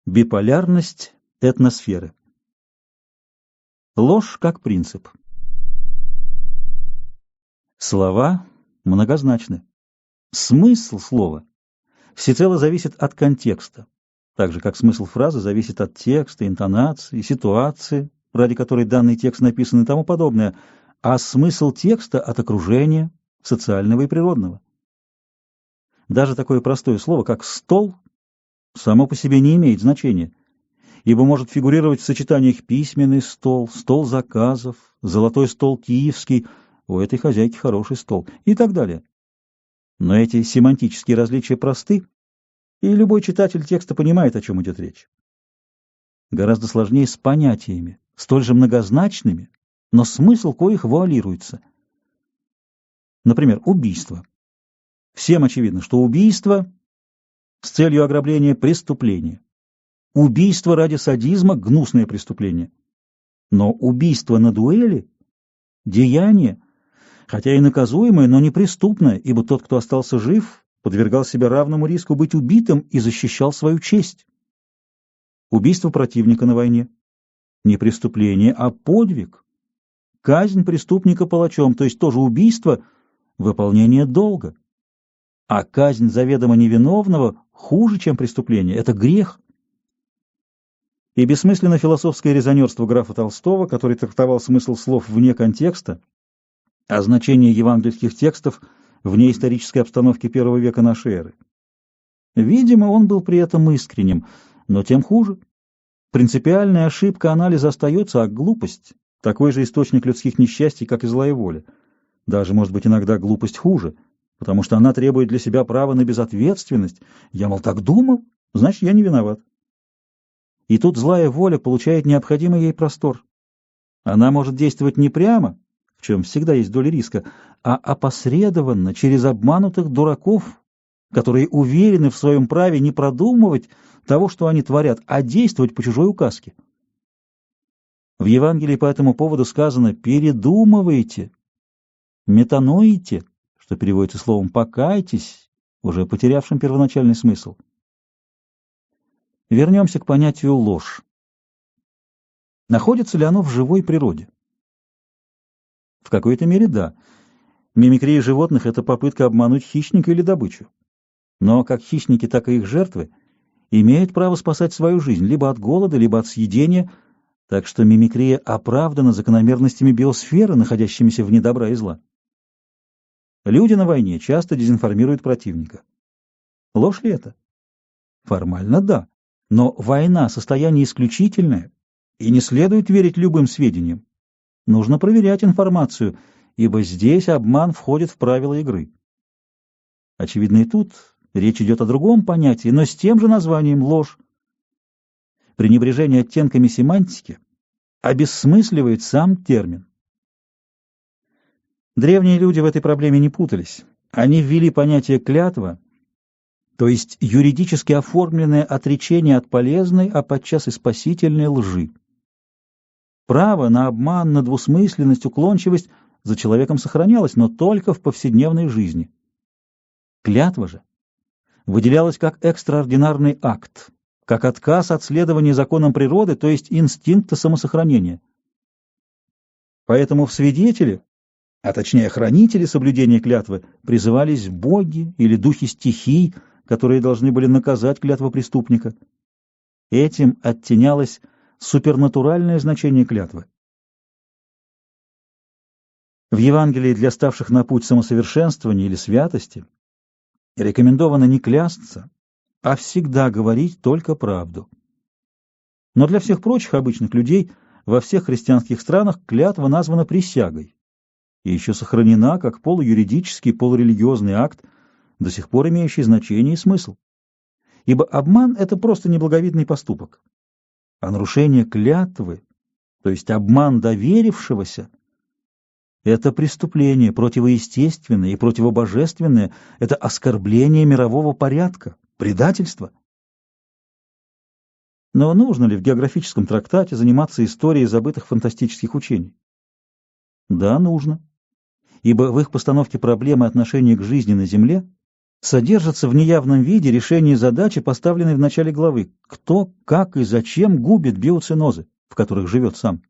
Биполярность этносферы. Ложь как принцип. Слова многозначны. Смысл слова всецело зависит от контекста, так же как смысл фразы зависит от текста, интонации, ситуации, ради которой данный текст написан и тому подобное, а смысл текста от окружения, социального и природного. Даже такое простое слово, как «стол», само по себе не имеет значения, ибо может фигурировать в сочетаниях письменный стол, стол заказов, золотой стол киевский, у этой хозяйки хороший стол и так далее. Но эти семантические различия просты, и любой читатель текста понимает, о чем идет речь. Гораздо сложнее с понятиями, столь же многозначными, но смысл коих вуалируется. Например, убийство. Всем очевидно, что убийство с целью ограбления – преступление. Убийство ради садизма – гнусное преступление. Но убийство на дуэли – деяние, хотя и наказуемое, но не преступное, ибо тот, кто остался жив, подвергал себя равному риску быть убитым и защищал свою честь. Убийство противника на войне – не преступление, а подвиг. Казнь преступника палачом, то есть тоже убийство, выполнение долга. А казнь заведомо невиновного хуже, чем преступление, это грех. И бессмысленно философское резонерство графа Толстого, который трактовал смысл слов вне контекста, а значение евангельских текстов вне исторической обстановки первого века нашей эры. Видимо, он был при этом искренним, но тем хуже. Принципиальная ошибка анализа остается, а глупость – такой же источник людских несчастий, как и злая воля. Даже, может быть, иногда глупость хуже, потому что она требует для себя права на безответственность. Я, мол, так думал, значит, я не виноват. И тут злая воля получает необходимый ей простор. Она может действовать не прямо, в чем всегда есть доля риска, а опосредованно, через обманутых дураков, которые уверены в своем праве не продумывать того, что они творят, а действовать по чужой указке. В Евангелии по этому поводу сказано «передумывайте», «метаноите», что переводится словом «покайтесь», уже потерявшим первоначальный смысл. Вернемся к понятию «ложь». Находится ли оно в живой природе? В какой-то мере да. Мимикрия животных – это попытка обмануть хищника или добычу. Но как хищники, так и их жертвы имеют право спасать свою жизнь либо от голода, либо от съедения, так что мимикрия оправдана закономерностями биосферы, находящимися вне добра и зла. Люди на войне часто дезинформируют противника. Ложь ли это? Формально да. Но война – состояние исключительное, и не следует верить любым сведениям. Нужно проверять информацию, ибо здесь обман входит в правила игры. Очевидно, и тут речь идет о другом понятии, но с тем же названием – ложь. Пренебрежение оттенками семантики обессмысливает сам термин. Древние люди в этой проблеме не путались. Они ввели понятие «клятва», то есть юридически оформленное отречение от полезной, а подчас и спасительной лжи. Право на обман, на двусмысленность, уклончивость за человеком сохранялось, но только в повседневной жизни. Клятва же выделялась как экстраординарный акт, как отказ от следования законам природы, то есть инстинкта самосохранения. Поэтому в свидетели, а точнее хранители соблюдения клятвы, призывались боги или духи стихий, которые должны были наказать клятвопреступника. Этим оттенялось супернатуральное значение клятвы. В Евангелии для ставших на путь самосовершенствования или святости рекомендовано не клясться, а всегда говорить только правду. Но для всех прочих обычных людей во всех христианских странах клятва названа присягой и еще сохранена как полуюридический, полурелигиозный акт, до сих пор имеющий значение и смысл. Ибо обман – это просто неблаговидный поступок. А нарушение клятвы, то есть обман доверившегося, это преступление противоестественное и противобожественное, это оскорбление мирового порядка, предательство. Но нужно ли в географическом трактате заниматься историей забытых фантастических учений? Да, нужно. Ибо в их постановке проблемы отношения к жизни на Земле содержится в неявном виде решение задачи, поставленной в начале главы: кто, как и зачем губит биоценозы, в которых живет сам.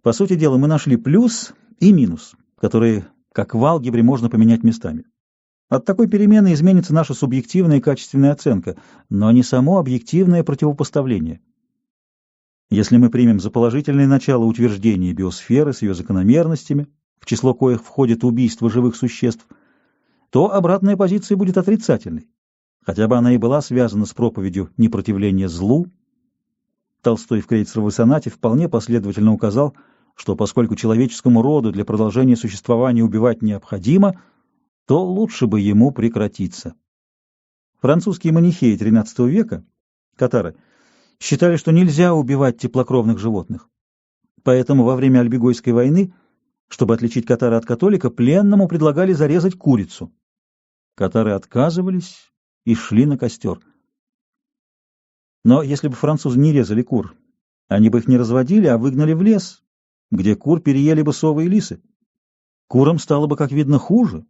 По сути дела, мы нашли плюс и минус, которые, как в алгебре, можно поменять местами. От такой перемены изменится наша субъективная и качественная оценка, но не само объективное противопоставление. Если мы примем за положительное начало утверждение биосферы с ее закономерностями, в число коих входит убийство живых существ, то обратная позиция будет отрицательной, хотя бы она и была связана с проповедью непротивления злу. Толстой в Крейцеровой сонате вполне последовательно указал, что поскольку человеческому роду для продолжения существования убивать необходимо, то лучше бы ему прекратиться. Французские манихеи XIII века, катары, считали, что нельзя убивать теплокровных животных. Поэтому во время Альбегойской войны, чтобы отличить катара от католика, пленному предлагали зарезать курицу. Катары отказывались и шли на костер. Но если бы французы не резали кур, они бы их не разводили, а выгнали в лес, где кур переели бы совы и лисы. Курам стало бы, как видно, хуже,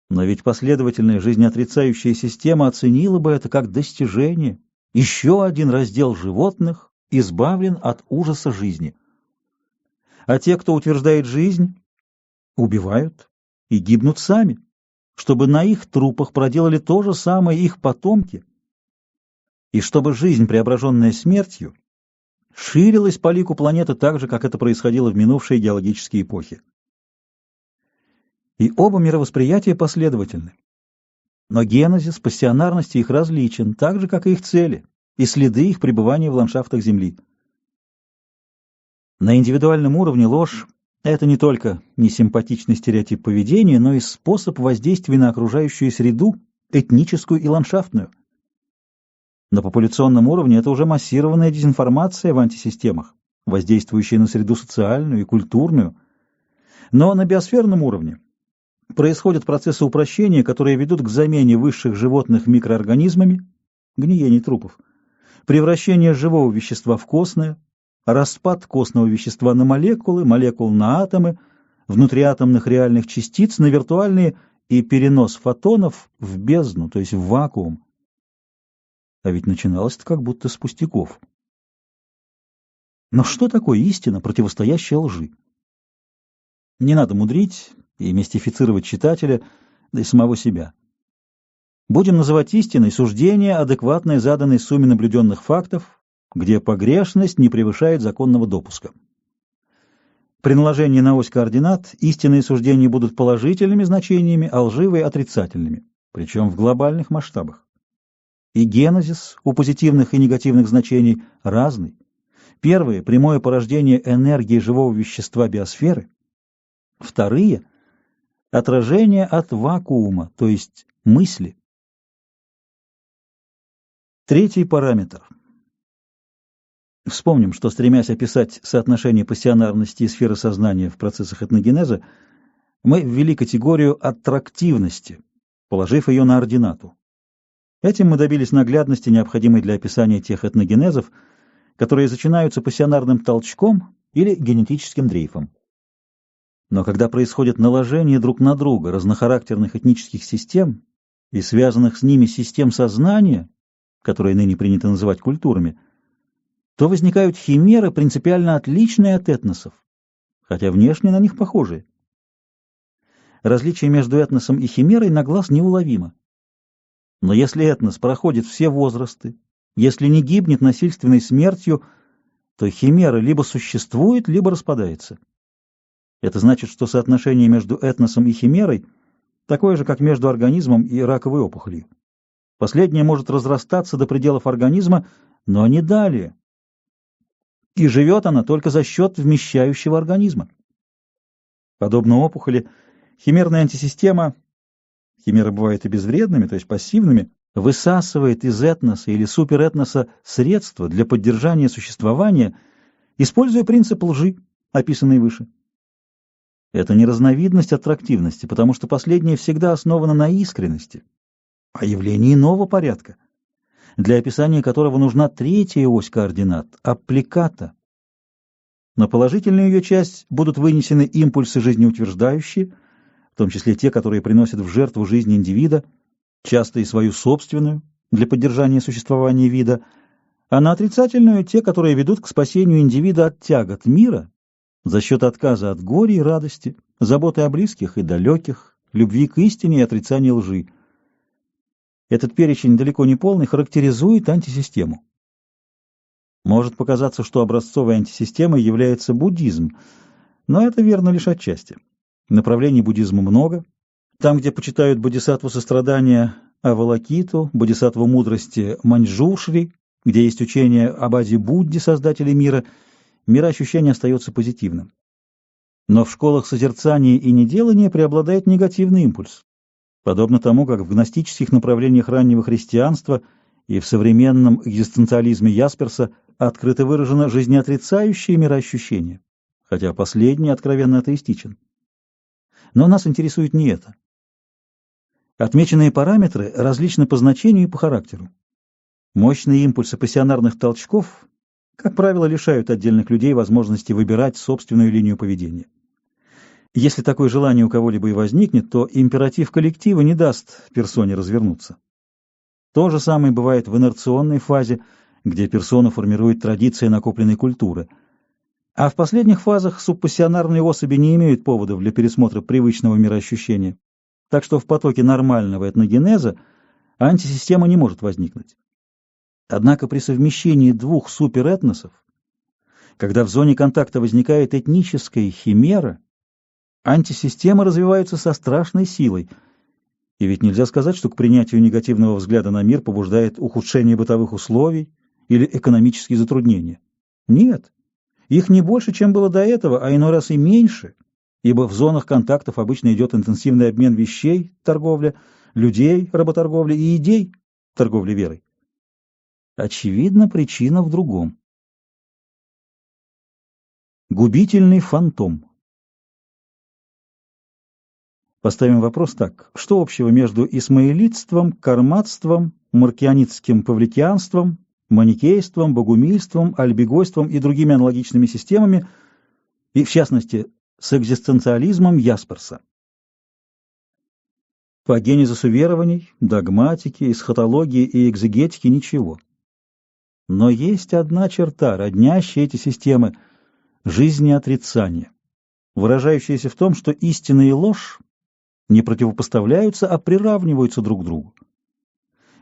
но ведь последовательная жизнеотрицающая система оценила бы это как достижение. Еще один раздел животных избавлен от ужаса жизни. А те, кто утверждает жизнь, убивают и гибнут сами, чтобы на их трупах проделали то же самое их потомки, и чтобы жизнь, преображенная смертью, ширилась по лику планеты так же, как это происходило в минувшие геологические эпохи. И оба мировосприятия последовательны. Но генезис пассионарности их различен, так же, как и их цели, и следы их пребывания в ландшафтах Земли. На индивидуальном уровне ложь — это не только несимпатичный стереотип поведения, но и способ воздействия на окружающую среду, этническую и ландшафтную. На популяционном уровне это уже массированная дезинформация в антисистемах, воздействующая на среду социальную и культурную. Но на биосферном уровне происходят процессы упрощения, которые ведут к замене высших животных микроорганизмами, гниение трупов, превращение живого вещества в костное, распад костного вещества на молекулы, молекул на атомы, внутриатомных реальных частиц на виртуальные и перенос фотонов в бездну, то есть в вакуум. А ведь начиналось это как будто с пустяков. Но что такое истина, противостоящая лжи? Не надо мудрить и мистифицировать читателя, да и самого себя. Будем называть истиной суждение, адекватное заданной сумме наблюденных фактов, где погрешность не превышает законного допуска. При наложении на ось координат истинные суждения будут положительными значениями, а лживые — отрицательными, причем в глобальных масштабах. И генезис у позитивных и негативных значений разный. Первые — прямое порождение энергии живого вещества биосферы. Вторые — отражение от вакуума, то есть мысли. Третий параметр. Вспомним, что, стремясь описать соотношение пассионарности и сферы сознания в процессах этногенеза, мы ввели категорию аттрактивности, положив ее на ординату. Этим мы добились наглядности, необходимой для описания тех этногенезов, которые начинаются пассионарным толчком или генетическим дрейфом. Но когда происходит наложение друг на друга разнохарактерных этнических систем и связанных с ними систем сознания, которые ныне принято называть культурами, то возникают химеры, принципиально отличные от этносов, хотя внешне на них похожие. Различие между этносом и химерой на глаз неуловимо. Но если этнос проходит все возрасты, если не гибнет насильственной смертью, то химера либо существует, либо распадается. Это значит, что соотношение между этносом и химерой такое же, как между организмом и раковой опухолью. Последнее может разрастаться до пределов организма, но не далее. И живет она только за счет вмещающего организма. Подобно опухоли, химерная антисистема, химеры бывают и безвредными, то есть пассивными, высасывает из этноса или суперэтноса средства для поддержания существования, используя принцип лжи, описанный выше. Это не разновидность аттрактивности, потому что последняя всегда основана на искренности, а явлении иного порядка, для описания которого нужна третья ось координат — аппликата. На положительную ее часть будут вынесены импульсы жизнеутверждающие, в том числе те, которые приносят в жертву жизнь индивида, часто и свою собственную, для поддержания существования вида, а на отрицательную — те, которые ведут к спасению индивида от тягот мира за счет отказа от горя и радости, заботы о близких и далеких, любви к истине и отрицания лжи. Этот перечень, далеко не полный, характеризует антисистему. Может показаться, что образцовой антисистемой является буддизм, но это верно лишь отчасти. Направлений буддизма много. Там, где почитают бодхисаттву сострадания Авалокиту, бодхисаттву мудрости Маньчжушри, где есть учение об Ади-Будде, создателе мира, мироощущение остается позитивным. Но в школах созерцания и неделания преобладает негативный импульс, подобно тому, как в гностических направлениях раннего христианства и в современном экзистенциализме Ясперса открыто выражено жизнеотрицающее мироощущение, хотя последний откровенно атеистичен. Но нас интересует не это. Отмеченные параметры различны по значению и по характеру. Мощные импульсы пассионарных толчков, как правило, лишают отдельных людей возможности выбирать собственную линию поведения. Если такое желание у кого-либо и возникнет, то императив коллектива не даст персоне развернуться. То же самое бывает в инерционной фазе, где персона формирует традиции накопленной культуры. А в последних фазах субпассионарные особи не имеют поводов для пересмотра привычного мироощущения. Так что в потоке нормального этногенеза антисистема не может возникнуть. Однако при совмещении двух суперэтносов, когда в зоне контакта возникает этническая химера, антисистемы развиваются со страшной силой. И ведь нельзя сказать, что к принятию негативного взгляда на мир побуждает ухудшение бытовых условий или экономические затруднения. Нет, их не больше, чем было до этого, а иной раз и меньше, ибо в зонах контактов обычно идет интенсивный обмен вещей, торговля, людей, работорговля и идей, торговля верой. Очевидно, причина в другом. Губительный фантом. Поставим вопрос так. Что общего между исмаилитством, карматством, маркианитским павликианством, маникейством, богумильством, альбегойством и другими аналогичными системами, и в частности с экзистенциализмом Ясперса? По генезису верований, догматики, эсхатологии и экзегетики ничего. Но есть одна черта, роднящая эти системы — жизнеотрицание, выражающаяся в том, что истина и ложь не противопоставляются, а приравниваются друг к другу.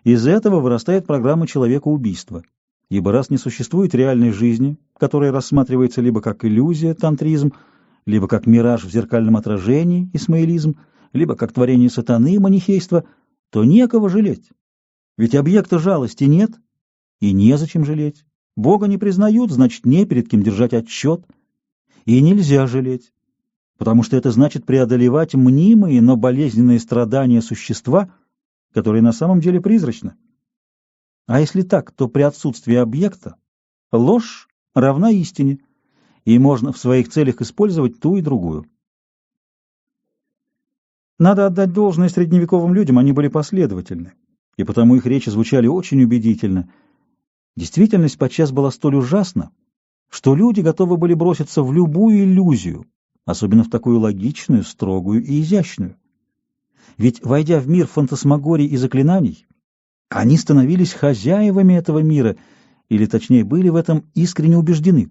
Из этого вырастает программа человекоубийства, ибо раз не существует реальной жизни, которая рассматривается либо как иллюзия, тантризм, либо как мираж в зеркальном отражении, исмаилизм, либо как творение сатаны, манихейство, то некого жалеть. Ведь объекта жалости нет, и незачем жалеть. Бога не признают, значит, не перед кем держать отчет. И нельзя жалеть, потому что это значит преодолевать мнимые, но болезненные страдания существа, которые на самом деле призрачны. А если так, то при отсутствии объекта ложь равна истине, и можно в своих целях использовать ту и другую. Надо отдать должное средневековым людям, они были последовательны, и потому их речи звучали очень убедительно. Действительность подчас была столь ужасна, что люди готовы были броситься в любую иллюзию, особенно в такую логичную, строгую и изящную. Ведь, войдя в мир фантасмагорий и заклинаний, они становились хозяевами этого мира, или, точнее, были в этом искренне убеждены.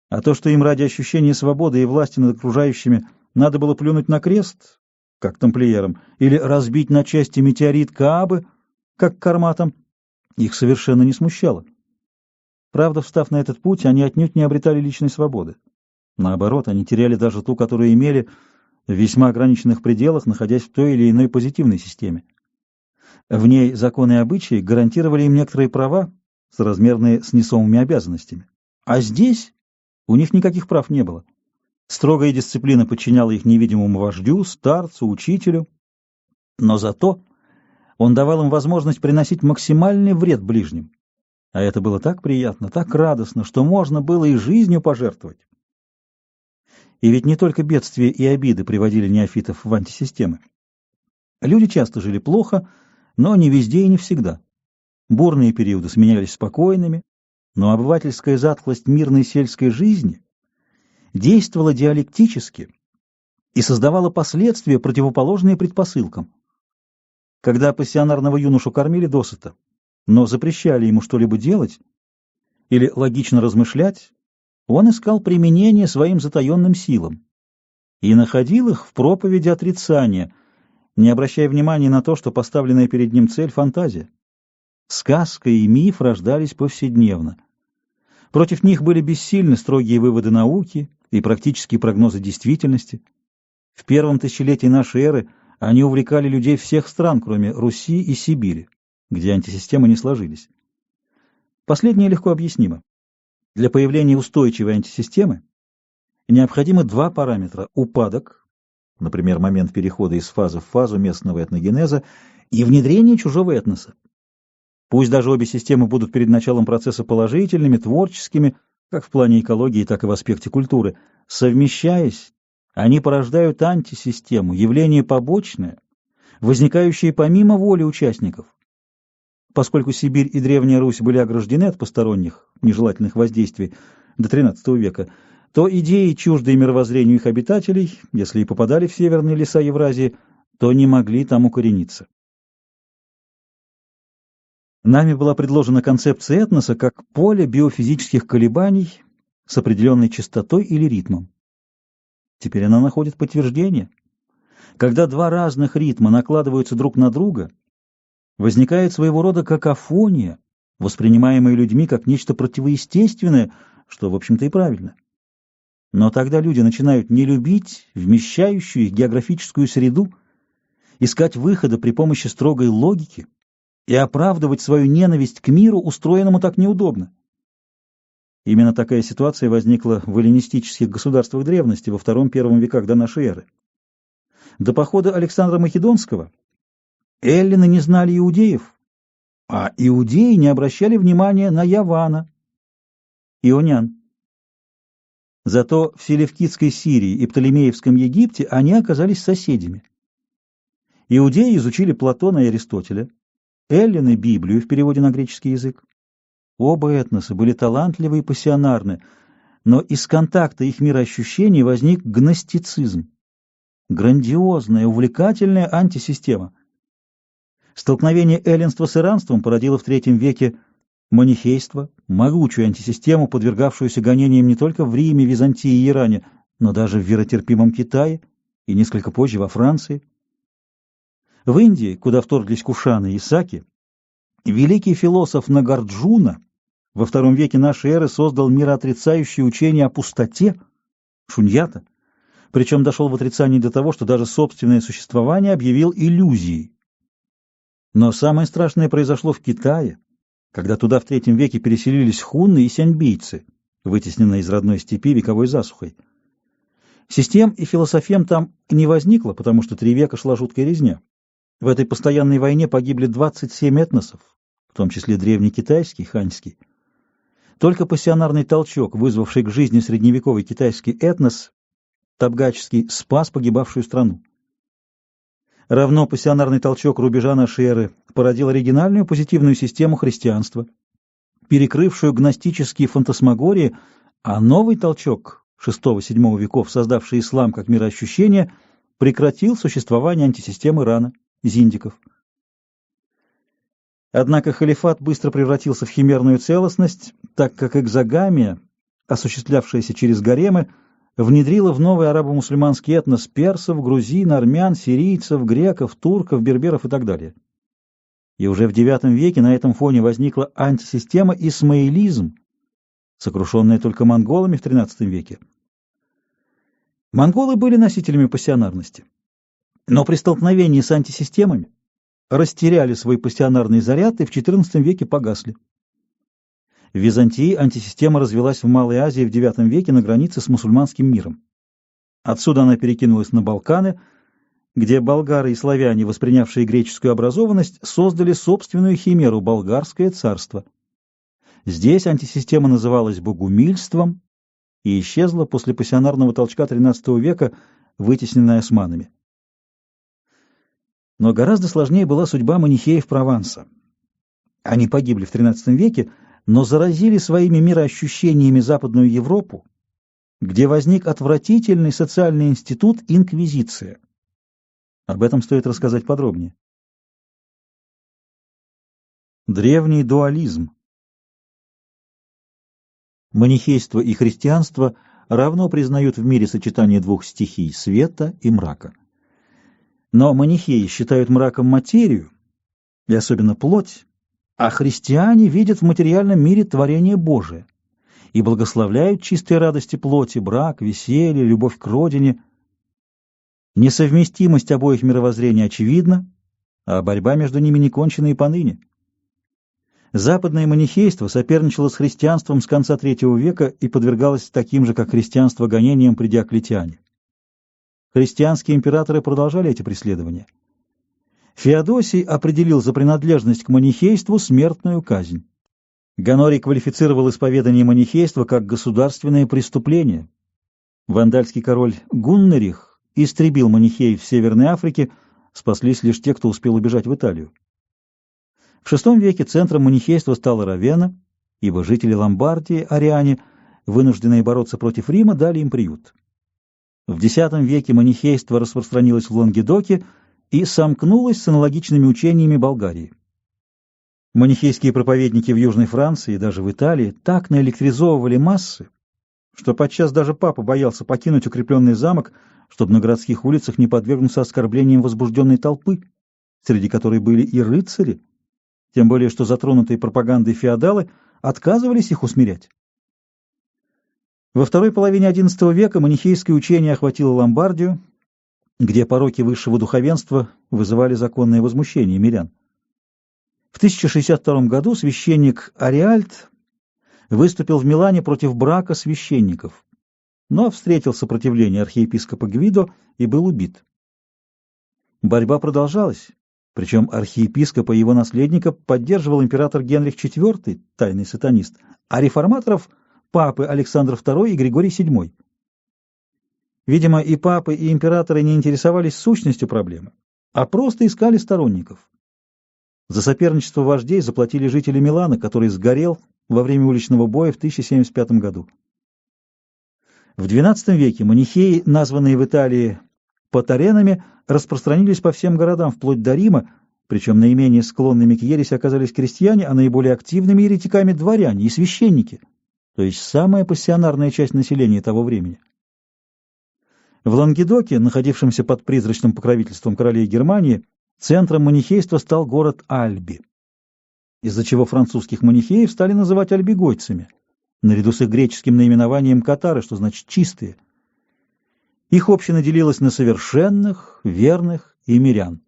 А то, что им ради ощущения свободы и власти над окружающими надо было плюнуть на крест, как тамплиерам, или разбить на части метеорит Каабы, как карматам, их совершенно не смущало. Правда, встав на этот путь, они отнюдь не обретали личной свободы. Наоборот, они теряли даже ту, которую имели в весьма ограниченных пределах, находясь в той или иной позитивной системе. В ней законы и обычаи гарантировали им некоторые права, соразмерные с несомыми обязанностями. А здесь у них никаких прав не было. Строгая дисциплина подчиняла их невидимому вождю, старцу, учителю, но зато он давал им возможность приносить максимальный вред ближним. А это было так приятно, так радостно, что можно было и жизнью пожертвовать. И ведь не только бедствия и обиды приводили неофитов в антисистемы. Люди часто жили плохо, но не везде и не всегда. Бурные периоды сменялись спокойными, но обывательская затхлость мирной сельской жизни действовала диалектически и создавала последствия, противоположные предпосылкам. Когда пассионарного юношу кормили досыта, но запрещали ему что-либо делать или логично размышлять, он искал применение своим затаенным силам и находил их в проповеди отрицания, не обращая внимания на то, что поставленная перед ним цель — фантазия. Сказка и миф рождались повседневно. Против них были бессильны строгие выводы науки и практические прогнозы действительности. В первом тысячелетии нашей эры они увлекали людей всех стран, кроме Руси и Сибири, где антисистемы не сложились. Последнее легко объяснимо. Для появления устойчивой антисистемы необходимы два параметра: упадок, например, момент перехода из фазы в фазу местного этногенеза, и внедрение чужого этноса. Пусть даже обе системы будут перед началом процесса положительными, творческими, как в плане экологии, так и в аспекте культуры, совмещаясь, они порождают антисистему, явление побочное, возникающее помимо воли участников. Поскольку Сибирь и Древняя Русь были ограждены от посторонних, нежелательных воздействий до XIII века, то идеи, чуждые мировоззрению их обитателей, если и попадали в северные леса Евразии, то не могли там укорениться. Нами была предложена концепция этноса как поле биофизических колебаний с определенной частотой или ритмом. Теперь она находит подтверждение. Когда два разных ритма накладываются друг на друга, возникает своего рода какофония, воспринимаемая людьми как нечто противоестественное, что, в общем-то, и правильно. Но тогда люди начинают не любить вмещающую их географическую среду, искать выхода при помощи строгой логики и оправдывать свою ненависть к миру, устроенному так неудобно. Именно такая ситуация возникла в эллинистических государствах древности во II-I веках до нашей эры. До похода Александра Македонского эллины не знали иудеев, а иудеи не обращали внимания на Явана, ионян. Зато в селевкидской Сирии и Птолемеевском Египте они оказались соседями. Иудеи изучили Платона и Аристотеля, эллины — Библию в переводе на греческий язык. Оба этноса были талантливы и пассионарны, но из контакта их мироощущений возник гностицизм. Грандиозная, увлекательная антисистема. Столкновение эллинства с иранством породило в III веке манихейство, могучую антисистему, подвергавшуюся гонениям не только в Риме, Византии и Иране, но даже в веротерпимом Китае и несколько позже во Франции. В Индии, куда вторглись кушаны и саки, великий философ Нагарджуна во II веке нашей эры создал мироотрицающее учение о пустоте, шуньята, причем дошел в отрицании до того, что даже собственное существование объявил иллюзией. Но самое страшное произошло в Китае, когда туда в III веке переселились хунны и сяньбийцы, вытесненные из родной степи вековой засухой. Систем и философем там не возникло, потому что 3 века шла жуткая резня. В этой постоянной войне погибли 27 этносов, в том числе древнекитайский, ханьский. Только пассионарный толчок, вызвавший к жизни средневековый китайский этнос, табгачский, спас погибавшую страну. Равно пассионарный толчок рубежа нашей эры породил оригинальную позитивную систему христианства, перекрывшую гностические фантасмагории, а новый толчок VI-VII веков, создавший ислам как мироощущение, прекратил существование антисистемы Ирана, зиндиков. Однако халифат быстро превратился в химерную целостность, так как экзогамия, осуществлявшаяся через гаремы, внедрила в новый арабо-мусульманский этнос персов, грузин, армян, сирийцев, греков, турков, берберов и так далее. И уже в IX веке на этом фоне возникла антисистема исмаилизм, сокрушенная только монголами в XIII веке. Монголы были носителями пассионарности, но при столкновении с антисистемами растеряли свой пассионарный заряд и в XIV веке погасли. В Византии антисистема развилась в Малой Азии в IX веке на границе с мусульманским миром. Отсюда она перекинулась на Балканы, где болгары и славяне, воспринявшие греческую образованность, создали собственную химеру — болгарское царство. Здесь антисистема называлась богумильством и исчезла после пассионарного толчка XIII века, вытесненная османами. Но гораздо сложнее была судьба манихеев Прованса. Они погибли в XIII веке, но заразили своими мироощущениями Западную Европу где возник отвратительный социальный институт инквизиция. Об этом стоит рассказать подробнее. Древний дуализм. Манихейство и христианство равно признают в мире сочетание двух стихий — света и мрака. Но манихеи считают мраком материю, и особенно плоть, а христиане видят в материальном мире творение Божие и благословляют чистые радости плоти, брак, веселье, любовь к родине. Несовместимость обоих мировоззрений очевидна, а борьба между ними не кончена и поныне. Западное манихейство соперничало с христианством с конца III века и подвергалось таким же, как христианство, гонениям при Диоклетиане. Христианские императоры продолжали эти преследования. Феодосий определил за принадлежность к манихейству смертную казнь. Гонорий квалифицировал исповедание манихейства как государственное преступление. Вандальский король Гуннерих истребил манихеев в Северной Африке, спаслись лишь те, кто успел убежать в Италию. В VI веке центром манихейства стала Равенна, ибо жители Ломбардии, ариане, вынужденные бороться против Рима, дали им приют. В X веке манихейство распространилось в Лангедоке и сомкнулось с аналогичными учениями Болгарии. Манихейские проповедники в Южной Франции и даже в Италии так наэлектризовывали массы, что подчас даже папа боялся покинуть укрепленный замок, чтобы на городских улицах не подвергнуться оскорблениям возбужденной толпы, среди которой были и рыцари, тем более что затронутые пропагандой феодалы отказывались их усмирять. Во второй половине XI века манихейское учение охватило Ломбардию, где пороки высшего духовенства вызывали законное возмущение мирян. В 1062 году священник Ариальд выступил в Милане против брака священников, но встретил сопротивление архиепископа Гвидо и был убит. Борьба продолжалась. Причем архиепископа и его наследника поддерживал император Генрих IV, тайный сатанист, а реформаторов — папы Александр II и Григорий VII. Видимо, и папы, и императоры не интересовались сущностью проблемы, а просто искали сторонников. За соперничество вождей заплатили жители Милана, который сгорел во время уличного боя в 1075 году. В XII веке манихеи, названные в Италии патаренами, распространились по всем городам вплоть до Рима, причем наименее склонными к ереси оказались крестьяне, а наиболее активными еретиками — дворяне и священники, то есть самая пассионарная часть населения того времени. В Лангедоке, находившемся под призрачным покровительством королей Германии, центром манихейства стал город Альби, из-за чего французских манихеев стали называть альбигойцами, наряду с их греческим наименованием катары, что значит «чистые». Их община делилась на совершенных, верных и мирян.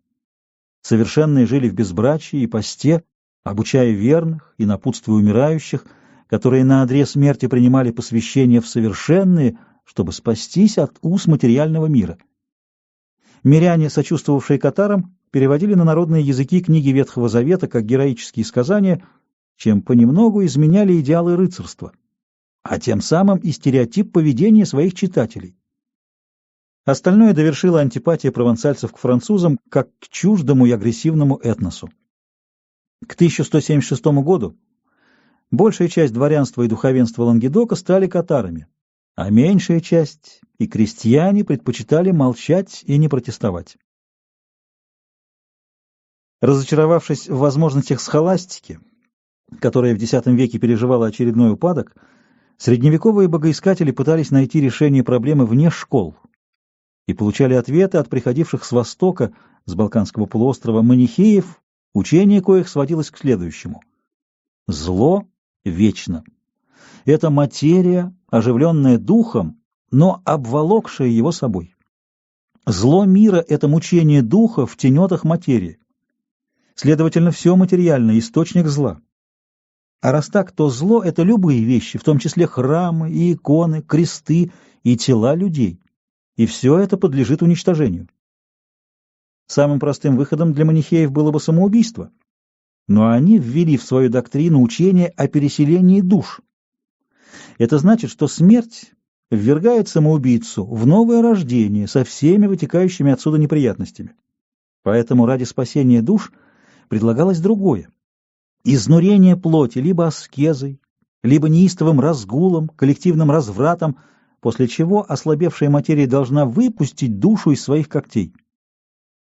Совершенные жили в безбрачии и посте, обучая верных и напутствуя умирающих, которые наодрез смерти принимали посвящение в совершенные, чтобы спастись от уз материального мира. Миряне, сочувствовавшие катарам, переводили на народные языки книги Ветхого Завета как героические сказания, чем понемногу изменяли идеалы рыцарства, а тем самым и стереотип поведения своих читателей. Остальное довершила антипатия провансальцев к французам как к чуждому и агрессивному этносу. К 1176 году большая часть дворянства и духовенства Лангедока стали катарами, а меньшая часть и крестьяне предпочитали молчать и не протестовать. Разочаровавшись в возможностях схоластики, которая в X веке переживала очередной упадок, средневековые богоискатели пытались найти решение проблемы вне школ и получали ответы от приходивших с Востока, с Балканского полуострова, манихеев, учение коих сводилось к следующему. Зло вечно. Это материя, оживленная духом, но обволокшая его собой. Зло мира — это мучение духа в тенетах материи. Следовательно, все материальное — источник зла. А раз так, то зло — это любые вещи, в том числе храмы и иконы, кресты и тела людей. И все это подлежит уничтожению. Самым простым выходом для манихеев было бы самоубийство, но они ввели в свою доктрину учение о переселении душ. Это значит, что смерть ввергает самоубийцу в новое рождение со всеми вытекающими отсюда неприятностями. Поэтому ради спасения душ предлагалось другое — изнурение плоти либо аскезой, либо неистовым разгулом, коллективным развратом, после чего ослабевшая материя должна выпустить душу из своих когтей.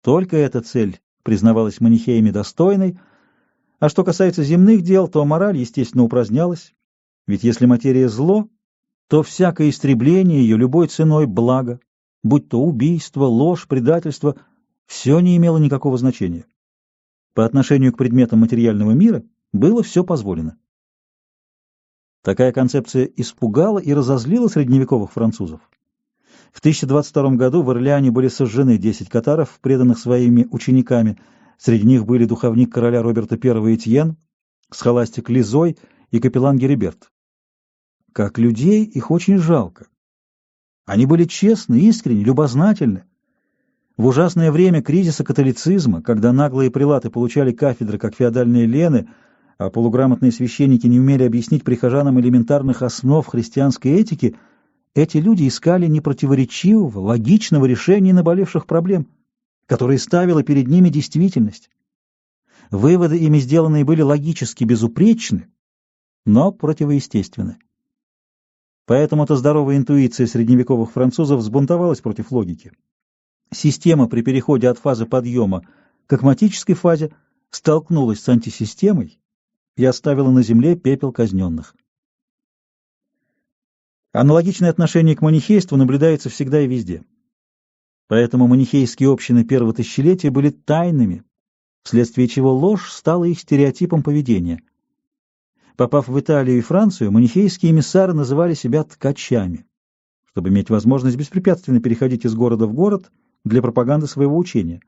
Только эта цель признавалась манихеями достойной, а что касается земных дел, то мораль, естественно, упразднялась, ведь если материя зло, то всякое истребление ее любой ценой благо, будь то убийство, ложь, предательство, все не имело никакого значения. По отношению к предметам материального мира было все позволено. Такая концепция испугала и разозлила средневековых французов. В 1022 году в Орлеане были сожжены 10 катаров, преданных своими учениками. Среди них были духовник короля Роберта I Этьен, схоластик Лизой и капеллан Гериберт. Как людей их очень жалко. Они были честны, искренни, любознательны. В ужасное время кризиса католицизма, когда наглые прелаты получали кафедры, как феодальные лены, а полуграмотные священники не умели объяснить прихожанам элементарных основ христианской этики, эти люди искали непротиворечивого, логичного решения наболевших проблем, которые ставила перед ними действительность. Выводы ими сделанные были логически безупречны, но противоестественны. Поэтому-то здоровая интуиция средневековых французов взбунтовалась против логики. Система при переходе от фазы подъема к акматической фазе столкнулась с антисистемой и оставила на земле пепел казненных. Аналогичное отношение к манихейству наблюдается всегда и везде. Поэтому манихейские общины первого тысячелетия были тайными, вследствие чего ложь стала их стереотипом поведения. Попав в Италию и Францию, манихейские эмиссары называли себя ткачами, чтобы иметь возможность беспрепятственно переходить из города в город для пропаганды своего учения.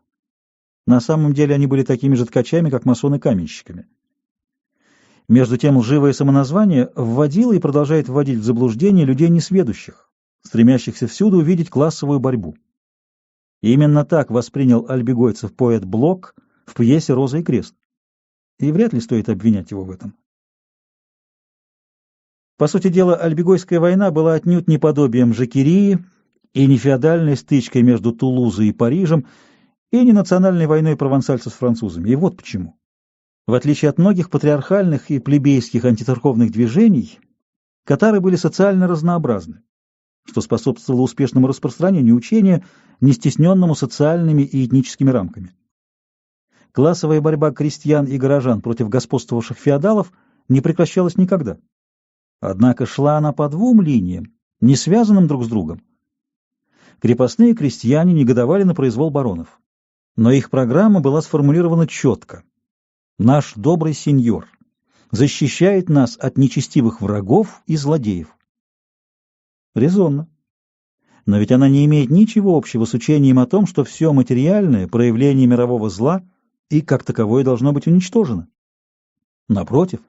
На самом деле они были такими же ткачами, как масоны-каменщиками. Между тем лживое самоназвание вводило и продолжает вводить в заблуждение людей несведущих, стремящихся всюду увидеть классовую борьбу. И именно так воспринял альбегойцев поэт Блок в пьесе «Роза и крест». И вряд ли стоит обвинять его в этом. По сути дела, Альбегойская война была отнюдь не подобием Жакерии и не феодальной стычкой между Тулузой и Парижем, и не национальной войной провансальцев с французами. И вот почему. В отличие от многих патриархальных и плебейских антицерковных движений, катары были социально разнообразны, что способствовало успешному распространению учения, не стесненному социальными и этническими рамками. Классовая борьба крестьян и горожан против господствовавших феодалов не прекращалась никогда. Однако шла она по двум линиям, не связанным друг с другом. Крепостные крестьяне негодовали на произвол баронов, но их программа была сформулирована четко. Наш добрый сеньор защищает нас от нечестивых врагов и злодеев. Резонно. Но ведь она не имеет ничего общего с учением о том, что все материальное — проявление мирового зла и как таковое должно быть уничтожено. Напротив,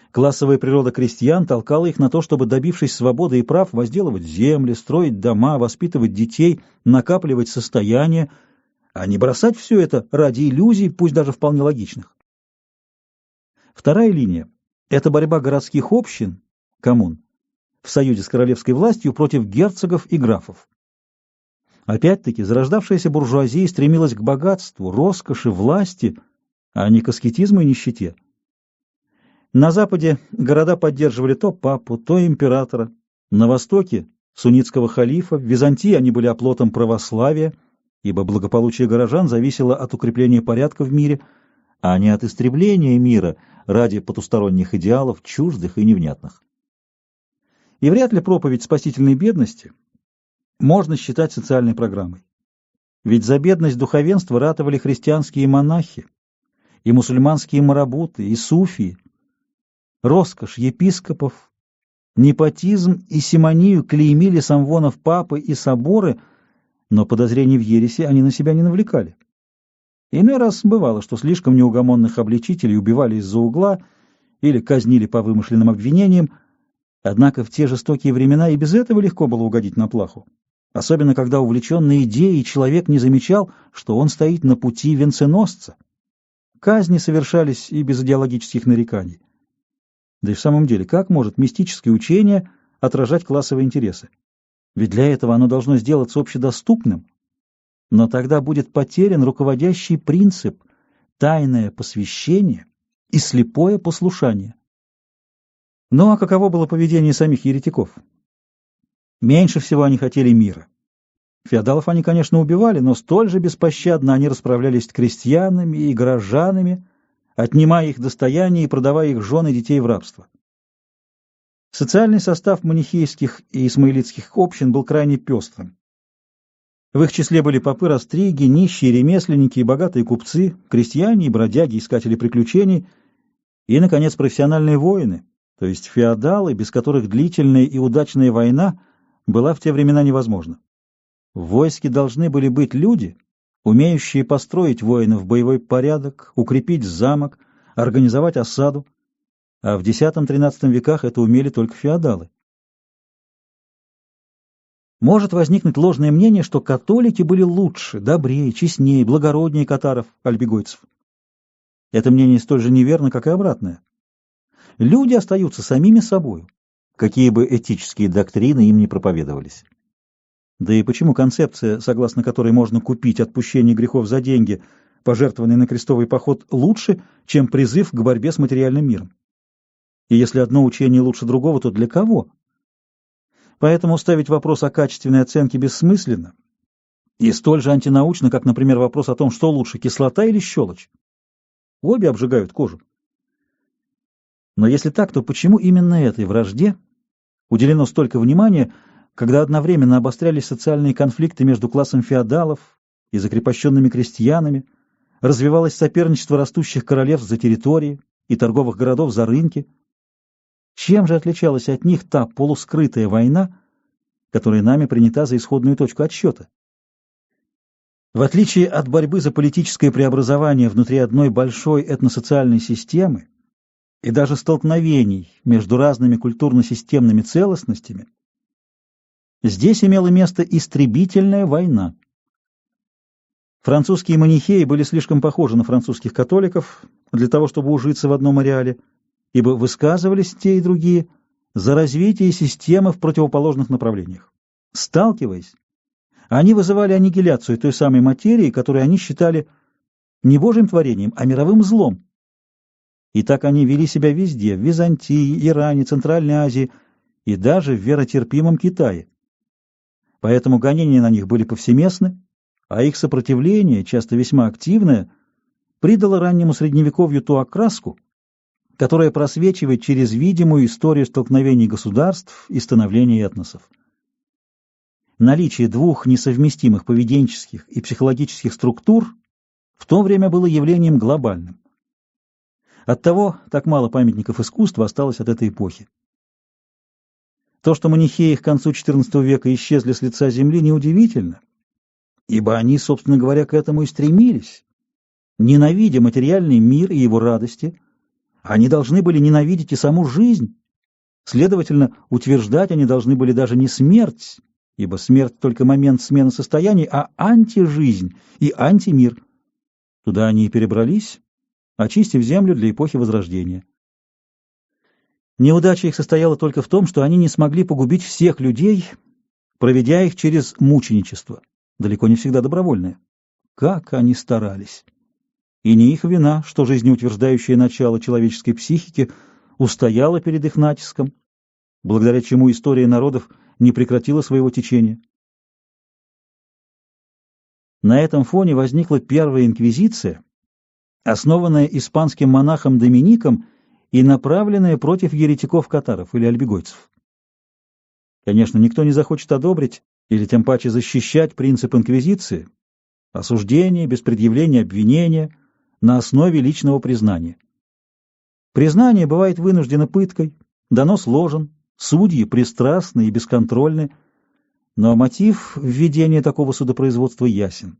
классовая природа крестьян толкала их на то, чтобы, добившись свободы и прав, возделывать земли, строить дома, воспитывать детей, накапливать состояние, а не бросать все это ради иллюзий, пусть даже вполне логичных. Вторая линия — это борьба городских общин, коммун, в союзе с королевской властью против герцогов и графов. Опять-таки, зарождавшаяся буржуазия стремилась к богатству, роскоши, власти, а не к аскетизму и нищете. На Западе города поддерживали то папу, то императора. На Востоке — суннитского халифа, в Византии они были оплотом православия, ибо благополучие горожан зависело от укрепления порядка в мире, а не от истребления мира ради потусторонних идеалов, чуждых и невнятных. И вряд ли проповедь спасительной бедности можно считать социальной программой. Ведь за бедность духовенства ратовали христианские монахи, и мусульманские марабуты, и суфии. Роскошь епископов, непотизм и симонию клеймили с амвонов папы и соборы, но подозрений в ереси они на себя не навлекали. Иной раз бывало, что слишком неугомонных обличителей убивали из-за угла или казнили по вымышленным обвинениям, однако в те жестокие времена и без этого легко было угодить на плаху, особенно когда увлеченный идеей человек не замечал, что он стоит на пути венценосца. Казни совершались и без идеологических нареканий. Да и в самом деле, как может мистическое учение отражать классовые интересы? Ведь для этого оно должно сделаться общедоступным, но тогда будет потерян руководящий принцип — тайное посвящение и слепое послушание. Ну а каково было поведение самих еретиков? Меньше всего они хотели мира. Феодалов они, конечно, убивали, но столь же беспощадно они расправлялись с крестьянами и горожанами, отнимая их достояние и продавая их жен и детей в рабство. Социальный состав манихейских и исмаилитских общин был крайне пестрым. В их числе были попы-растриги, нищие ремесленники и богатые купцы, крестьяне и бродяги, искатели приключений и, наконец, профессиональные воины, то есть феодалы, без которых длительная и удачная война была в те времена невозможна. В войске должны были быть люди, умеющие построить воинов в боевой порядок, укрепить замок, организовать осаду, а в X-XIII веках это умели только феодалы. Может возникнуть ложное мнение, что католики были лучше, добрее, честнее, благороднее катаров, альбегойцев. Это мнение столь же неверно, как и обратное. Люди остаются самими собою, какие бы этические доктрины им ни проповедовались. Да и почему концепция, согласно которой можно купить отпущение грехов за деньги, пожертвованные на крестовый поход, лучше, чем призыв к борьбе с материальным миром? И если одно учение лучше другого, то для кого? Поэтому ставить вопрос о качественной оценке бессмысленно и столь же антинаучно, как, например, вопрос о том, что лучше, кислота или щелочь. Обе обжигают кожу. Но если так, то почему именно этой вражде уделено столько внимания, когда одновременно обострялись социальные конфликты между классом феодалов и закрепощенными крестьянами, развивалось соперничество растущих королевств за территории и торговых городов за рынки? Чем же отличалась от них та полускрытая война, которая нами принята за исходную точку отсчета? В отличие от борьбы за политическое преобразование внутри одной большой этносоциальной системы и даже столкновений между разными культурно-системными целостностями, здесь имела место истребительная война. Французские манихеи были слишком похожи на французских католиков для того, чтобы ужиться в одном ареале, ибо высказывались те и другие за развитие системы в противоположных направлениях. Сталкиваясь, они вызывали аннигиляцию той самой материи, которую они считали не Божьим творением, а мировым злом. И так они вели себя везде, в Византии, Иране, Центральной Азии и даже в веротерпимом Китае. Поэтому гонения на них были повсеместны, а их сопротивление, часто весьма активное, придало раннему Средневековью ту окраску, которая просвечивает через видимую историю столкновений государств и становления этносов. Наличие двух несовместимых поведенческих и психологических структур в то время было явлением глобальным. Оттого так мало памятников искусства осталось от этой эпохи. То, что манихеи к концу XIV века исчезли с лица земли, неудивительно, ибо они, собственно говоря, к этому и стремились. Ненавидя материальный мир и его радости, они должны были ненавидеть и саму жизнь. Следовательно, утверждать они должны были даже не смерть, ибо смерть только момент смены состояний, а антижизнь и антимир. Туда они и перебрались, очистив землю для эпохи Возрождения. Неудача их состояла только в том, что они не смогли погубить всех людей, проведя их через мученичество, далеко не всегда добровольное. Как они старались! И не их вина, что жизнеутверждающее начало человеческой психики устояло перед их натиском, благодаря чему история народов не прекратила своего течения. На этом фоне возникла первая инквизиция, основанная испанским монахом Домиником и направленная против еретиков-катаров или альбегойцев. Конечно, никто не захочет одобрить или тем паче защищать принцип инквизиции, осуждение без предъявления обвинения на основе личного признания. Признание бывает вынуждено пыткой, донос ложен, судьи пристрастны и бесконтрольны, но мотив введения такого судопроизводства ясен.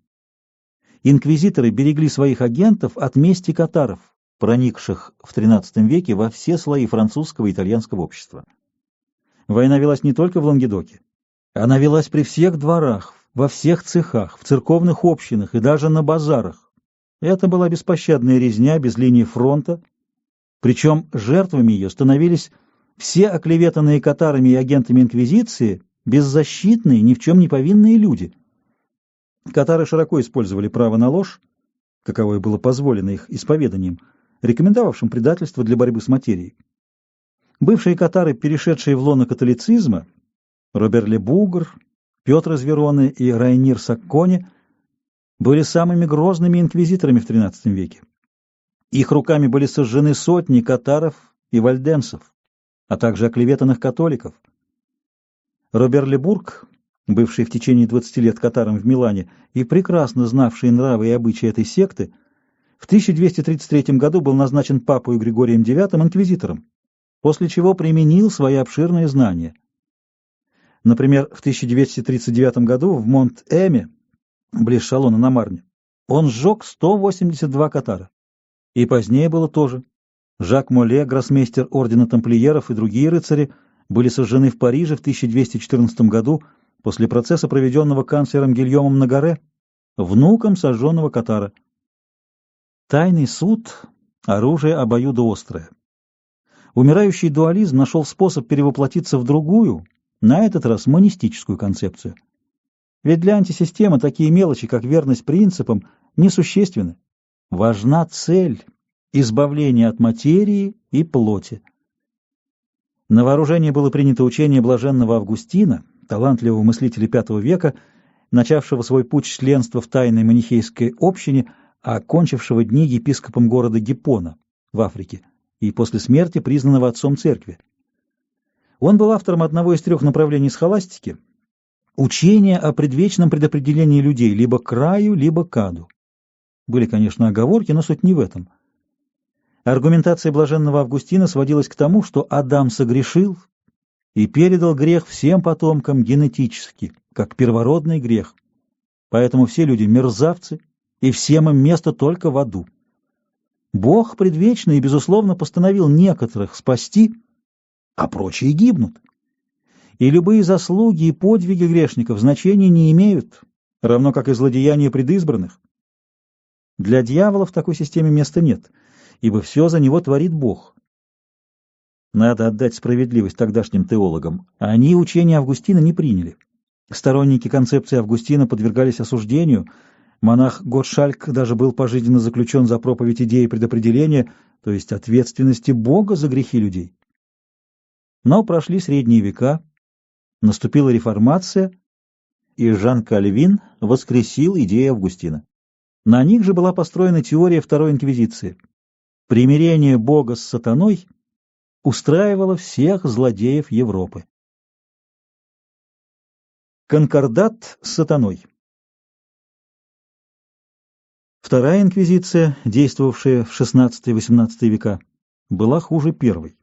Инквизиторы берегли своих агентов от мести катаров, проникших в XIII веке во все слои французского и итальянского общества. Война велась не только в Лангедоке. Она велась при всех дворах, во всех цехах, в церковных общинах и даже на базарах. Это была беспощадная резня без линии фронта, причем жертвами ее становились все оклеветанные катарами и агентами инквизиции беззащитные, ни в чем не повинные люди. Катары широко использовали право на ложь, каковое было позволено их исповеданием, рекомендовавшим предательство для борьбы с материей. Бывшие катары, перешедшие в лоно католицизма, Роберле Бугр, Петр из Вероны и Райнир Саккони были самыми грозными инквизиторами в XIII веке. Их руками были сожжены сотни катаров и вальденцев, а также оклеветанных католиков. Роберле-Бург, бывший в течение 20 лет катаром в Милане и прекрасно знавший нравы и обычаи этой секты, в 1233 году был назначен папой Григорием IX инквизитором, после чего применил свои обширные знания. Например, в 1239 году в Монт-Эме, близ Шалона на Марне, он сжег 182 катара. И позднее было тоже. Жак Моле, гроссмейстер ордена тамплиеров, и другие рыцари были сожжены в Париже в 1214 году после процесса, проведенного канцлером Гильомом Нагаре, внуком сожженного катара. Тайный суд — оружие обоюдоострое. Умирающий дуализм нашел способ перевоплотиться в другую, на этот раз монистическую концепцию. Ведь для антисистемы такие мелочи, как верность принципам, несущественны. Важна цель — избавление от материи и плоти. На вооружение было принято учение блаженного Августина, талантливого мыслителя V века, начавшего свой путь членства в тайной манихейской общине, а окончившего дни епископом города Гиппона в Африке и после смерти признанного отцом церкви. Он был автором одного из 3 направлений схоластики — учения о предвечном предопределении людей либо к раю, либо к аду. Были, конечно, оговорки, но суть не в этом. Аргументация блаженного Августина сводилась к тому, что Адам согрешил и передал грех всем потомкам генетически, как первородный грех. Поэтому все люди мерзавцы, и всем им место только в аду. Бог предвечно и, безусловно, постановил некоторых спасти, а прочие гибнут. И любые заслуги и подвиги грешников значения не имеют, равно как и злодеяния предизбранных. Для дьявола в такой системе места нет, ибо все за него творит Бог. Надо отдать справедливость тогдашним теологам. Они учение Августина не приняли. Сторонники концепции Августина подвергались осуждению. Монах Готшальк даже был пожизненно заключен за проповедь идеи предопределения, то есть ответственности Бога за грехи людей. Но прошли средние века, наступила реформация, и Жан Кальвин воскресил идеи Августина. На них же была построена теория Второй инквизиции. Примирение Бога с сатаной устраивало всех злодеев Европы. Конкордат с сатаной. Вторая инквизиция, действовавшая в XVI и XVIII века, была хуже первой.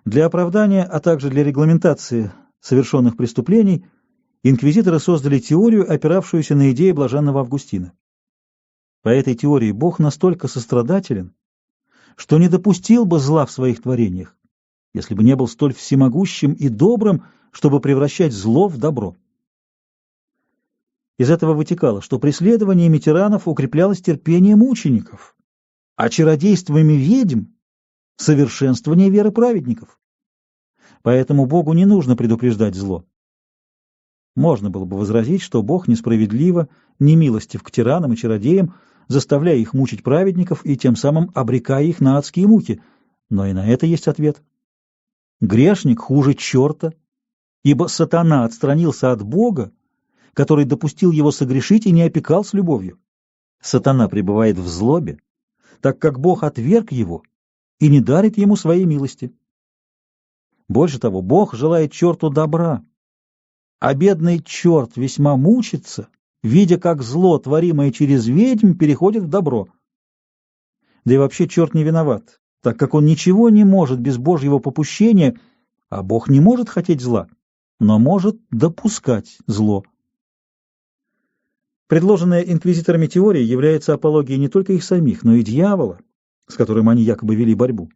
Для оправдания, а также для регламентации совершенных преступлений инквизиторы создали теорию, опиравшуюся на идеи блаженного Августина. По этой теории Бог настолько сострадателен, что не допустил бы зла в своих творениях, если бы не был столь всемогущим и добрым, чтобы превращать зло в добро. Из этого вытекало, что преследованиями тиранов укреплялось терпение мучеников, а чародействами ведьм — совершенствование веры праведников. Поэтому Богу не нужно предупреждать зло. Можно было бы возразить, что Бог несправедливо, немилостив к тиранам и чародеям, заставляя их мучить праведников и тем самым обрекая их на адские муки. Но и на это есть ответ. Грешник хуже черта, ибо сатана отстранился от Бога, который допустил его согрешить и не опекал с любовью. Сатана пребывает в злобе, так как Бог отверг его и не дарит ему своей милости. Больше того, Бог желает черту добра, а бедный черт весьма мучится, видя, как зло, творимое через ведьм, переходит в добро. Да и вообще черт не виноват, так как он ничего не может без Божьего попущения, а Бог не может хотеть зла, но может допускать зло. Предложенная инквизиторами теория является апологией не только их самих, но и дьявола, с которым они якобы вели борьбу.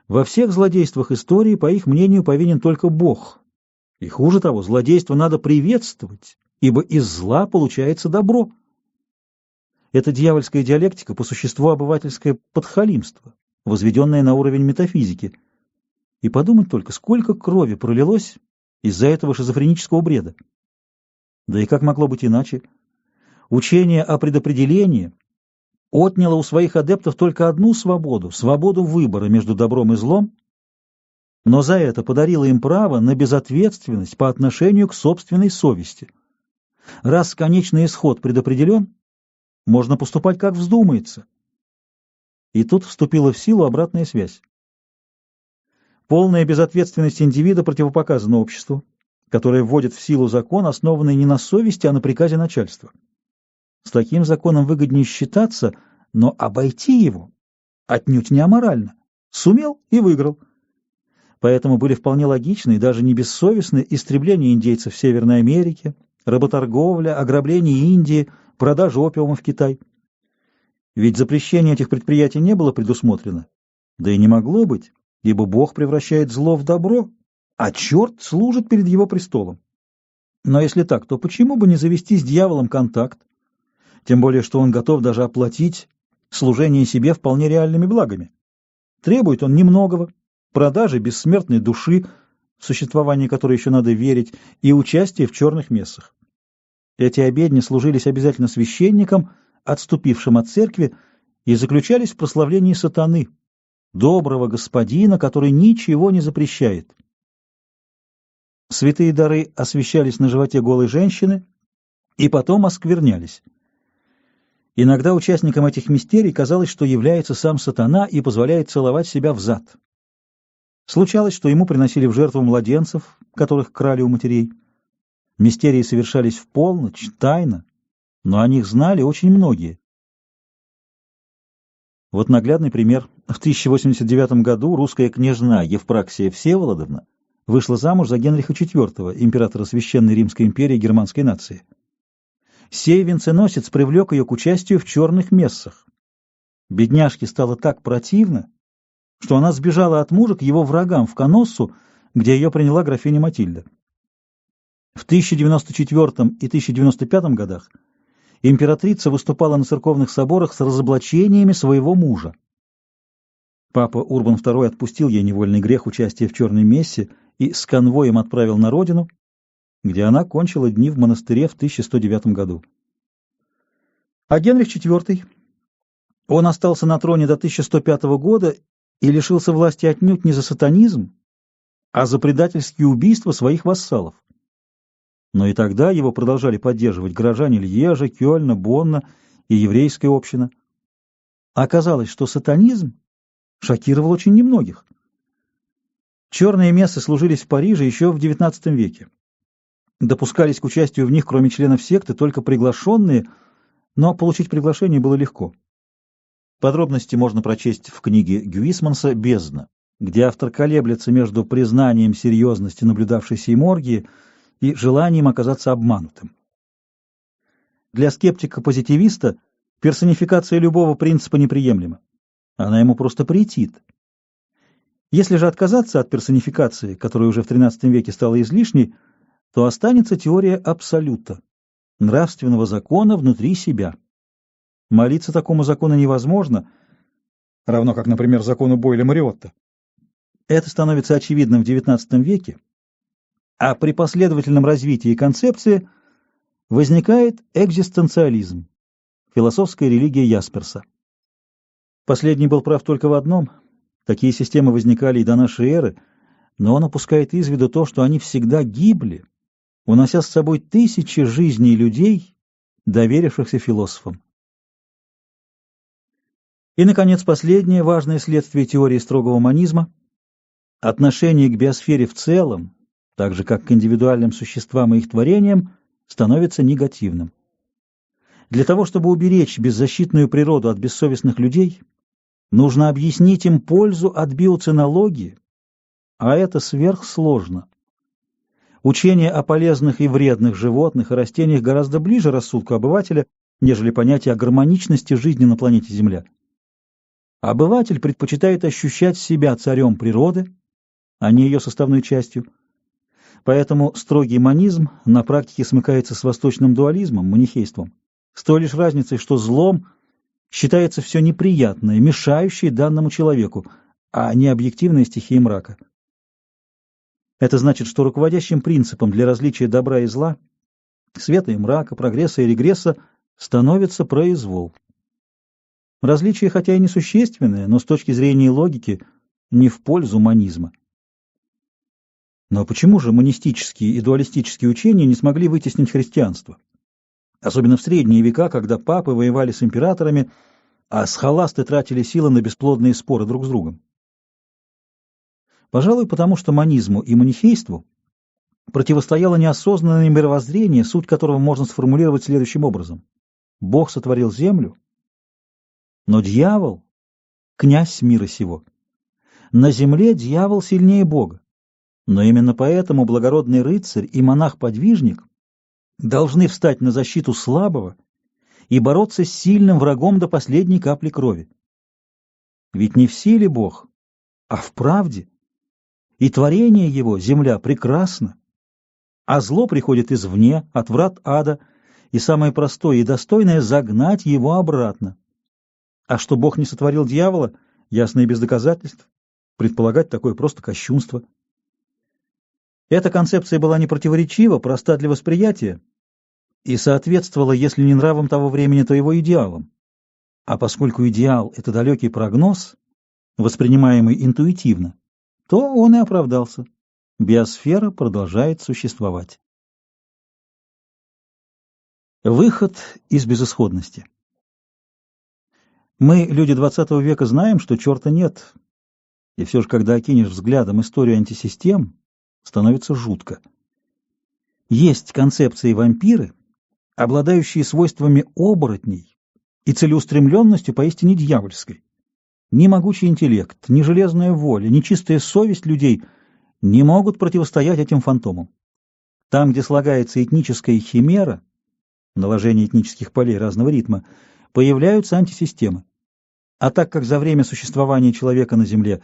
Во всех злодействах истории, по их мнению, повинен только Бог. И хуже того, злодейство надо приветствовать, ибо из зла получается добро. Это дьявольская диалектика по существу обывательское подхалимство, возведенное на уровень метафизики. И подумать только, сколько крови пролилось из-за этого шизофренического бреда. Да и как могло быть иначе? Учение о предопределении отняло у своих адептов только одну свободу — свободу выбора между добром и злом, но за это подарила им право на безответственность по отношению к собственной совести. Раз конечный исход предопределен, можно поступать как вздумается. И тут вступила в силу обратная связь. Полная безответственность индивида противопоказана обществу, которое вводит в силу закон, основанный не на совести, а на приказе начальства. С таким законом выгоднее считаться, но обойти его отнюдь не аморально. Сумел и выиграл. Поэтому были вполне логичны и даже не бессовестны истребление индейцев в Северной Америке, работорговля, ограбление Индии, продажа опиума в Китай. Ведь запрещение этих предприятий не было предусмотрено, да и не могло быть, ибо Бог превращает зло в добро, а черт служит перед его престолом. Но если так, то почему бы не завести с дьяволом контакт, тем более что он готов даже оплатить служение себе вполне реальными благами. Требует он немногого, продажи бессмертной души, в существование которой еще надо верить, и участие в черных мессах. Эти обедни служились обязательно священникам, отступившим от церкви, и заключались в прославлении сатаны, доброго господина, который ничего не запрещает. Святые дары освящались на животе голой женщины и потом осквернялись. Иногда участникам этих мистерий казалось, что является сам сатана и позволяет целовать себя взад. Случалось, что ему приносили в жертву младенцев, которых крали у матерей. Мистерии совершались в полночь, тайно, но о них знали очень многие. Вот наглядный пример. В 1089 году русская княжна Евпраксия Всеволодовна вышла замуж за Генриха IV, императора Священной Римской империи германской нации. Сей венценосец привлек ее к участию в черных мессах. Бедняжке стало так противно, что она сбежала от мужа к его врагам в Каноссу, где ее приняла графиня Матильда. В 1094 и 1095 годах императрица выступала на церковных соборах с разоблачениями своего мужа. Папа Урбан II отпустил ей невольный грех участия в черной мессе и с конвоем отправил на родину, где она кончила дни в монастыре в 1109 году. А Генрих IV, он остался на троне до 1105 года и лишился власти отнюдь не за сатанизм, а за предательские убийства своих вассалов. Но и тогда его продолжали поддерживать горожане Льежа, Кёльна, Бонна и еврейская община. Оказалось, что сатанизм шокировал очень немногих. Черные мессы служились в Париже еще в XIX веке. Допускались к участию в них, кроме членов секты, только приглашенные, но получить приглашение было легко. Подробности можно прочесть в книге Гюисманса «Бездна», где автор колеблется между признанием серьезности наблюдавшейся им оргии и желанием оказаться обманутым. Для скептика-позитивиста персонификация любого принципа неприемлема. Она ему просто претит. Если же отказаться от персонификации, которая уже в XIII веке стала излишней, то останется теория абсолюта, нравственного закона внутри себя. Молиться такому закону невозможно, равно как, например, закону Бойля-Мариотта. Это становится очевидным в XIX веке, а при последовательном развитии концепции возникает экзистенциализм, философская религия Ясперса. Последний был прав только в одном: такие системы возникали и до нашей эры, но он опускает из виду то, что они всегда гибли, унося с собой тысячи жизней людей, доверившихся философам. И, наконец, последнее важное следствие теории строгого монизма — отношение к биосфере в целом, так же как к индивидуальным существам и их творениям, становится негативным. Для того, чтобы уберечь беззащитную природу от бессовестных людей, нужно объяснить им пользу от биоценологии, а это сверхсложно. Учение о полезных и вредных животных и растениях гораздо ближе рассудку обывателя, нежели понятие о гармоничности жизни на планете Земля. Обыватель предпочитает ощущать себя царем природы, а не ее составной частью. Поэтому строгий монизм на практике смыкается с восточным дуализмом, манихейством, с той лишь разницей, что злом считается все неприятное, мешающее данному человеку, а не объективная стихия мрака. Это значит, что руководящим принципом для различия добра и зла, света и мрака, прогресса и регресса становится произвол. Различие хотя и несущественное, но с точки зрения логики не в пользу монизма. Но почему же монистические и дуалистические учения не смогли вытеснить христианство? Особенно в средние века, когда папы воевали с императорами, а схоласты тратили силы на бесплодные споры друг с другом. Пожалуй, потому что монизму и манихейству противостояло неосознанное мировоззрение, суть которого можно сформулировать следующим образом. Бог сотворил землю, но дьявол — князь мира сего. На земле дьявол сильнее Бога, но именно поэтому благородный рыцарь и монах-подвижник должны встать на защиту слабого и бороться с сильным врагом до последней капли крови. Ведь не в силе Бог, а в правде, и творение его, земля, прекрасно, а зло приходит извне, от врат ада, и самое простое и достойное — загнать его обратно. А что Бог не сотворил дьявола, ясно и без доказательств. Предполагать такое просто кощунство. Эта концепция была непротиворечива, проста для восприятия и соответствовала, если не нравам того времени, то его идеалам. А поскольку идеал — это далекий прогноз, воспринимаемый интуитивно, то он и оправдался. Биосфера продолжает существовать. Выход из безысходности. Мы, люди XX века, знаем, что черта нет, и все же, когда окинешь взглядом историю антисистем, становится жутко. Есть концепции вампиры, обладающие свойствами оборотней и целеустремленностью поистине дьявольской. Ни могучий интеллект, ни железная воля, ни чистая совесть людей не могут противостоять этим фантомам. Там, где слагается этническая химера, наложение этнических полей разного ритма, появляются антисистемы. А так как за время существования человека на Земле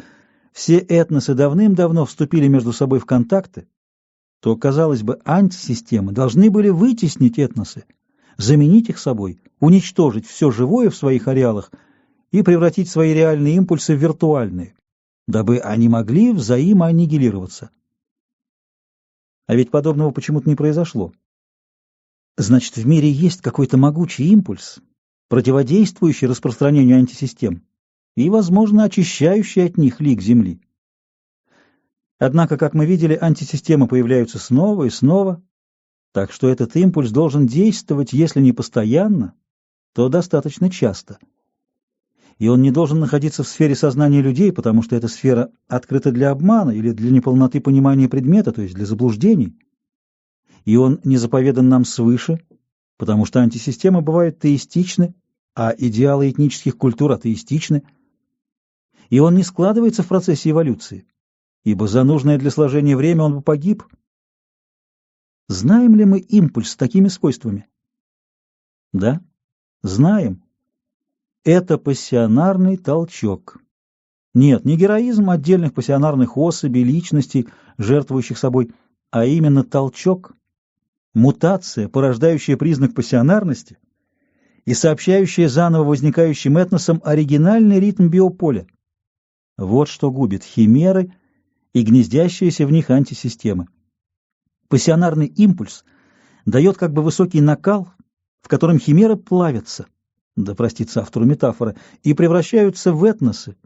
все этносы давным-давно вступили между собой в контакты, то, казалось бы, антисистемы должны были вытеснить этносы, заменить их собой, уничтожить все живое в своих ареалах и превратить свои реальные импульсы в виртуальные, дабы они могли взаимоаннигилироваться. А ведь подобного почему-то не произошло. Значит, в мире есть какой-то могучий импульс, противодействующий распространению антисистем и, возможно, очищающий от них лик Земли. Однако, как мы видели, антисистемы появляются снова и снова, так что этот импульс должен действовать, если не постоянно, то достаточно часто. И он не должен находиться в сфере сознания людей, потому что эта сфера открыта для обмана или для неполноты понимания предмета, то есть для заблуждений. И он не заповедан нам свыше, потому что антисистемы бывают теистичны, а идеалы этнических культур атеистичны. И он не складывается в процессе эволюции, ибо за нужное для сложения время он бы погиб. Знаем ли мы импульс с такими свойствами? Да, знаем. Это пассионарный толчок. Нет, не героизм отдельных пассионарных особей, личностей, жертвующих собой, а именно толчок, мутация, порождающая признак пассионарности и сообщающая заново возникающим этносам оригинальный ритм биополя. Вот что губит химеры и гнездящиеся в них антисистемы. Пассионарный импульс дает как бы высокий накал, в котором химеры плавятся, да простится автору метафора, и превращаются в этносы,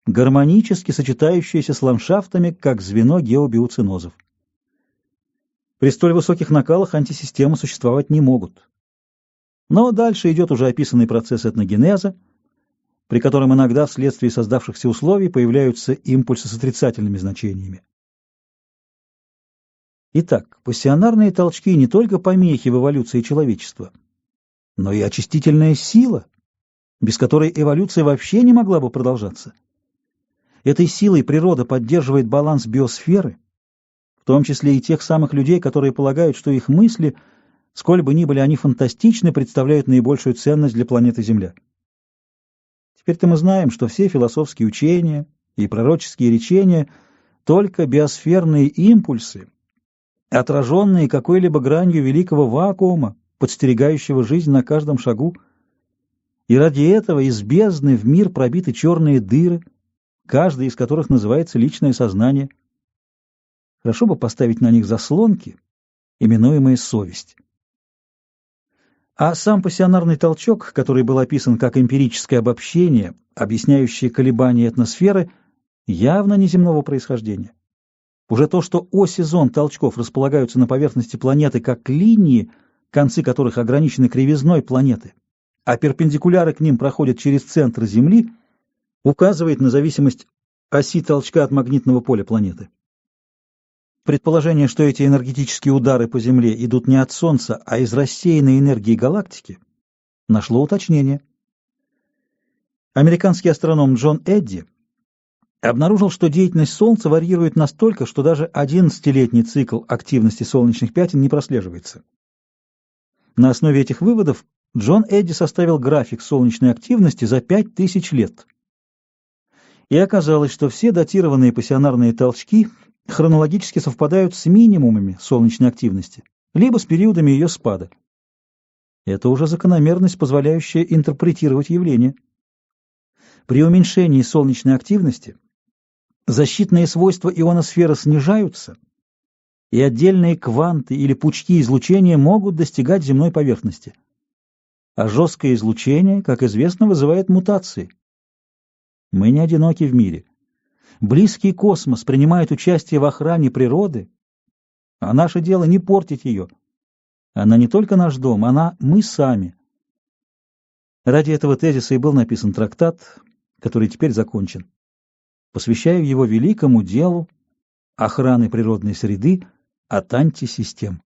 гармонически сочетающиеся с ландшафтами, как звено геобиоценозов. При столь высоких накалах антисистемы существовать не могут. Но дальше идет уже описанный процесс этногенеза, при котором иногда вследствие создавшихся условий появляются импульсы с отрицательными значениями. Итак, пассионарные толчки не только помехи в эволюции человечества, но и очистительная сила, без которой эволюция вообще не могла бы продолжаться. Этой силой природа поддерживает баланс биосферы, в том числе и тех самых людей, которые полагают, что их мысли, сколь бы ни были они фантастичны, представляют наибольшую ценность для планеты Земля. Теперь-то мы знаем, что все философские учения и пророческие речения — только биосферные импульсы, отраженные какой-либо гранью великого вакуума, подстерегающего жизнь на каждом шагу. И ради этого из бездны в мир пробиты черные дыры, каждая из которых называется личное сознание. Хорошо бы поставить на них заслонки, именуемые совесть. А сам пассионарный толчок, который был описан как эмпирическое обобщение, объясняющее колебания этносферы, явно неземного происхождения. Уже то, что оси зон толчков располагаются на поверхности планеты как линии, концы которых ограничены кривизной планеты, а перпендикуляры к ним проходят через центр Земли, указывает на зависимость оси толчка от магнитного поля планеты. Предположение, что эти энергетические удары по Земле идут не от Солнца, а из рассеянной энергии галактики, нашло уточнение. Американский астроном Джон Эдди обнаружил, что деятельность Солнца варьирует настолько, что даже 11-летний цикл активности солнечных пятен не прослеживается. На основе этих выводов Джон Эдди составил график солнечной активности за 5000 лет. И оказалось, что все датированные пассионарные толчки хронологически совпадают с минимумами солнечной активности, либо с периодами ее спада. Это уже закономерность, позволяющая интерпретировать явление. При уменьшении солнечной активности защитные свойства ионосферы снижаются, и отдельные кванты или пучки излучения могут достигать земной поверхности. А жесткое излучение, как известно, вызывает мутации. Мы не одиноки в мире. Близкий космос принимает участие в охране природы, а наше дело не портить ее. Она не только наш дом, она мы сами. Ради этого тезиса и был написан трактат, который теперь закончен. Посвящаю его великому делу охраны природной среды от антисистем.